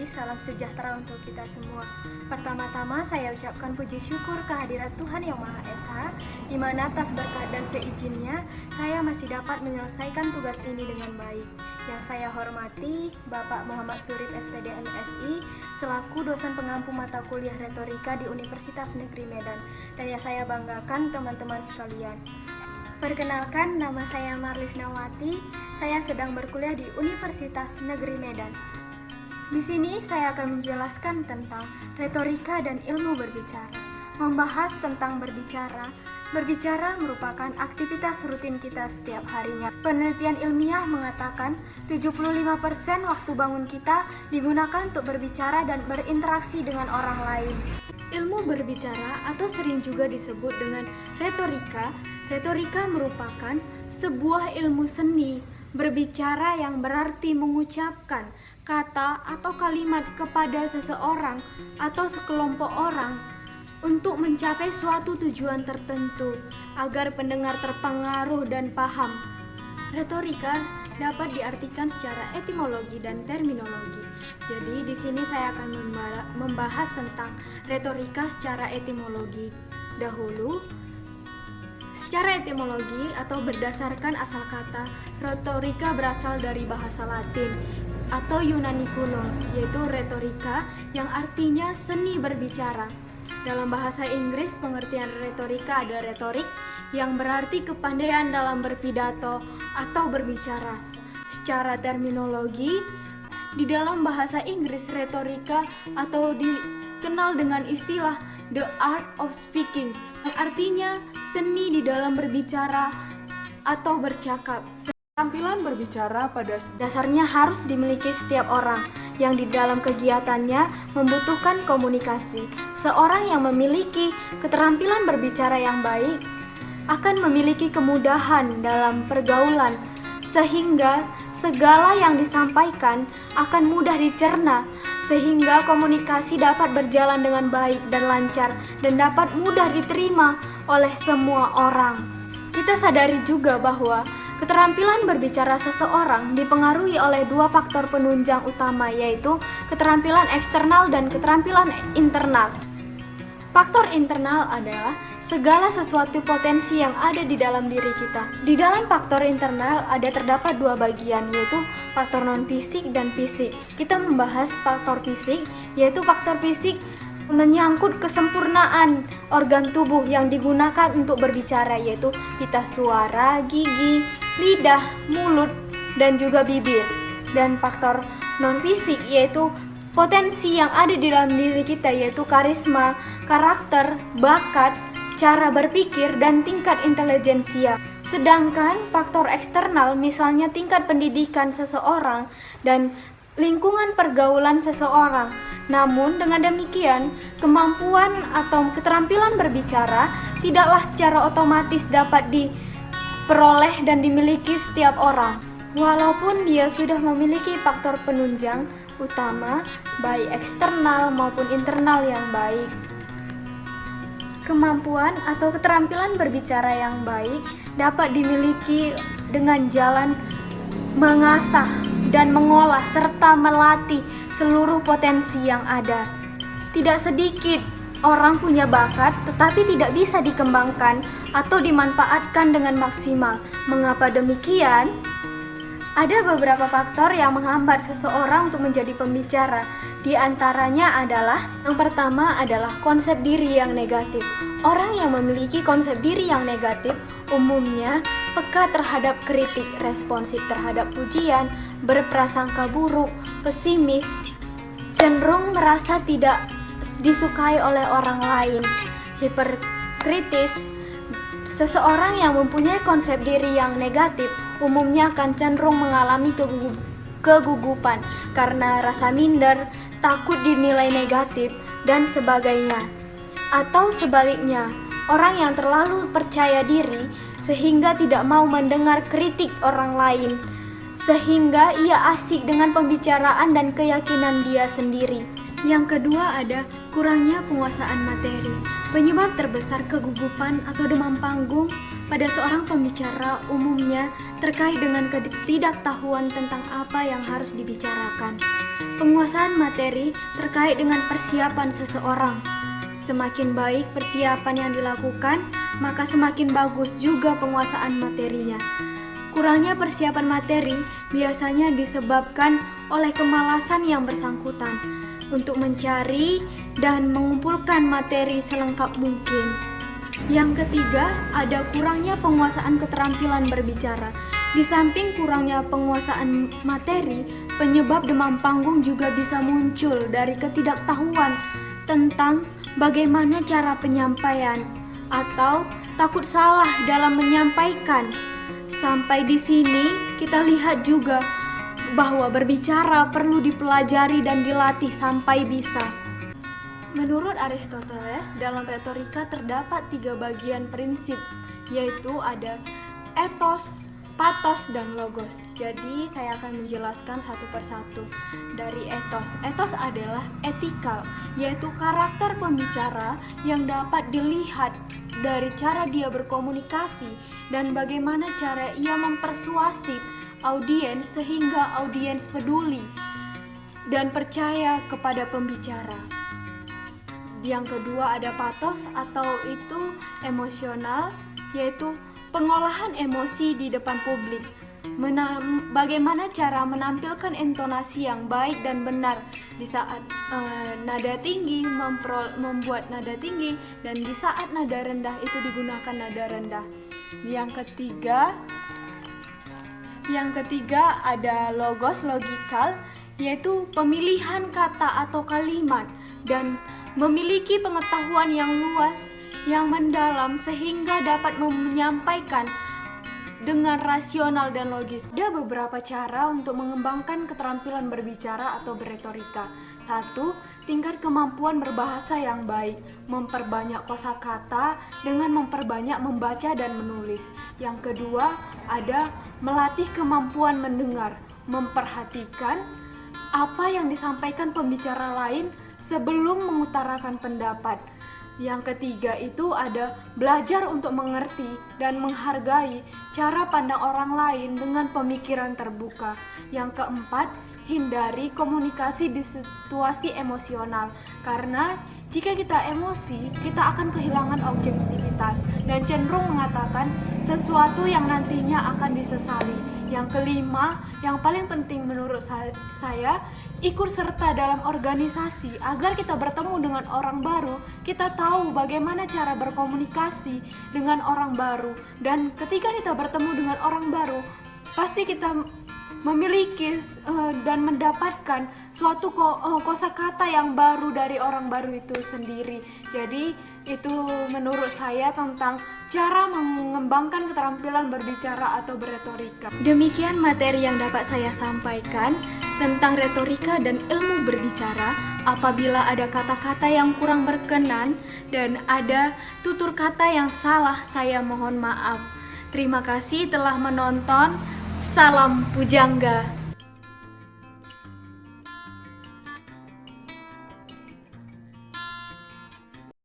salam sejahtera untuk kita semua. Pertama-tama saya ucapkan puji syukur kehadirat Tuhan Yang Maha Esa, di mana atas berkat dan seizinnya saya masih dapat menyelesaikan tugas ini dengan baik. Yang saya hormati Bapak Muhammad Surip SPD MSI selaku dosen pengampu mata kuliah retorika di Universitas Negeri Medan, dan yang saya banggakan teman-teman sekalian. Perkenalkan, nama saya Marlis Nawati. Saya sedang berkuliah di Universitas Negeri Medan. Di sini saya akan menjelaskan tentang retorika dan ilmu berbicara. Membahas tentang berbicara. Berbicara merupakan aktivitas rutin kita setiap harinya. Penelitian ilmiah mengatakan 75% waktu bangun kita digunakan untuk berbicara dan berinteraksi dengan orang lain. Ilmu berbicara atau sering juga disebut dengan retorika. Retorika merupakan sebuah ilmu seni berbicara yang berarti mengucapkan kata atau kalimat kepada seseorang atau sekelompok orang untuk mencapai suatu tujuan tertentu agar pendengar terpengaruh dan paham. Retorika dapat diartikan secara etimologi dan terminologi. Jadi di sini saya akan membahas tentang retorika secara etimologi dahulu. Secara etimologi atau berdasarkan asal kata, retorika berasal dari bahasa Latin atau Yunani kuno, yaitu retorika yang artinya seni berbicara. Dalam bahasa Inggris, pengertian retorika ada retorik yang berarti kepandaian dalam berpidato atau berbicara. Secara terminologi, di dalam bahasa Inggris retorika atau dikenal dengan istilah the art of speaking, yang artinya seni di dalam berbicara atau bercakap. Keterampilan berbicara pada dasarnya harus dimiliki setiap orang yang di dalam kegiatannya membutuhkan komunikasi. Seorang yang memiliki keterampilan berbicara yang baik akan memiliki kemudahan dalam pergaulan, sehingga segala yang disampaikan akan mudah dicerna, sehingga komunikasi dapat berjalan dengan baik dan lancar dan dapat mudah diterima oleh semua orang. Kita sadari juga bahwa keterampilan berbicara seseorang dipengaruhi oleh dua faktor penunjang utama, yaitu keterampilan eksternal dan keterampilan internal. Faktor internal adalah segala sesuatu potensi yang ada di dalam diri kita. Di dalam faktor internal terdapat dua bagian, yaitu faktor non-fisik dan fisik. Kita membahas faktor fisik, yaitu faktor fisik menyangkut kesempurnaan organ tubuh yang digunakan untuk berbicara, yaitu pita suara, gigi, lidah, mulut, dan juga bibir. Dan faktor non-fisik yaitu potensi yang ada di dalam diri kita, yaitu karisma, karakter, bakat, cara berpikir, dan tingkat intelijensia. Sedangkan faktor eksternal misalnya tingkat pendidikan seseorang dan lingkungan pergaulan seseorang. Namun dengan demikian, kemampuan atau keterampilan berbicara tidaklah secara otomatis dapat diperoleh dan dimiliki setiap orang, walaupun dia sudah memiliki faktor penunjang utama baik eksternal maupun internal yang baik. Kemampuan atau keterampilan berbicara yang baik dapat dimiliki dengan jalan mengasah dan mengolah serta melatih seluruh potensi yang ada. Tidak sedikit orang punya bakat tetapi tidak bisa dikembangkan atau dimanfaatkan dengan maksimal. Mengapa demikian? Ada beberapa faktor yang menghambat seseorang untuk menjadi pembicara. Di antaranya adalah, yang pertama adalah konsep diri yang negatif. Orang yang memiliki konsep diri yang negatif umumnya peka terhadap kritik, responsif terhadap pujian, berprasangka buruk, pesimis, cenderung merasa tidak disukai oleh orang lain, hiperkritis. Seseorang yang mempunyai konsep diri yang negatif umumnya akan cenderung mengalami kegugupan karena rasa minder, takut dinilai negatif, dan sebagainya. Atau sebaliknya, orang yang terlalu percaya diri sehingga tidak mau mendengar kritik orang lain, sehingga ia asik dengan pembicaraan dan keyakinan dia sendiri. Yang kedua ada kurangnya penguasaan materi. Penyebab terbesar kegugupan atau demam panggung pada seorang pembicara umumnya terkait dengan ketidaktahuan tentang apa yang harus dibicarakan. Penguasaan materi terkait dengan persiapan seseorang. Semakin baik persiapan yang dilakukan, maka semakin bagus juga penguasaan materinya. Kurangnya persiapan materi biasanya disebabkan oleh kemalasan yang bersangkutan untuk mencari dan mengumpulkan materi selengkap mungkin. Yang ketiga, ada kurangnya penguasaan keterampilan berbicara. Di samping kurangnya penguasaan materi, penyebab demam panggung juga bisa muncul dari ketidaktahuan tentang bagaimana cara penyampaian atau takut salah dalam menyampaikan. Sampai di sini kita lihat juga bahwa berbicara perlu dipelajari dan dilatih sampai bisa. Menurut Aristoteles, dalam retorika terdapat 3 bagian prinsip, yaitu ada ethos, pathos, dan logos. Jadi saya akan menjelaskan satu persatu. Dari ethos. Ethos adalah etikal, yaitu karakter pembicara yang dapat dilihat dari cara dia berkomunikasi dan bagaimana cara ia mempersuasi audiens sehingga audiens peduli dan percaya kepada pembicara. Yang kedua ada pathos atau itu emosional, yaitu pengolahan emosi di depan publik. Bagaimana cara menampilkan intonasi yang baik dan benar di saat nada tinggi membuat nada tinggi dan di saat nada rendah itu digunakan nada rendah. Yang ketiga ada logos, logikal, yaitu pemilihan kata atau kalimat dan memiliki pengetahuan yang luas, yang mendalam sehingga dapat menyampaikan dengan rasional dan logis. Ada beberapa cara untuk mengembangkan keterampilan berbicara atau berretorika. 1. Tingkat kemampuan berbahasa yang baik, memperbanyak kosakata dengan memperbanyak membaca dan menulis. Yang kedua, ada melatih kemampuan mendengar, memperhatikan apa yang disampaikan pembicara lain sebelum mengutarakan pendapat. Yang ketiga itu ada belajar untuk mengerti dan menghargai cara pandang orang lain dengan pemikiran terbuka. Yang keempat, hindari komunikasi di situasi emosional, karena jika kita emosi, kita akan kehilangan objektivitas dan cenderung mengatakan sesuatu yang nantinya akan disesali. Yang kelima, yang paling penting menurut saya, ikut serta dalam organisasi agar kita bertemu dengan orang baru, kita tahu bagaimana cara berkomunikasi dengan orang baru. Dan ketika kita bertemu dengan orang baru, pasti kita memiliki dan mendapatkan suatu kosakata yang baru dari orang baru itu sendiri. Jadi itu menurut saya tentang cara mengembangkan keterampilan berbicara atau berretorika. Demikian materi yang dapat saya sampaikan tentang retorika dan ilmu berbicara. Apabila ada kata-kata yang kurang berkenan dan ada tutur kata yang salah, saya mohon maaf. Terima kasih telah menonton. Salam pujangga.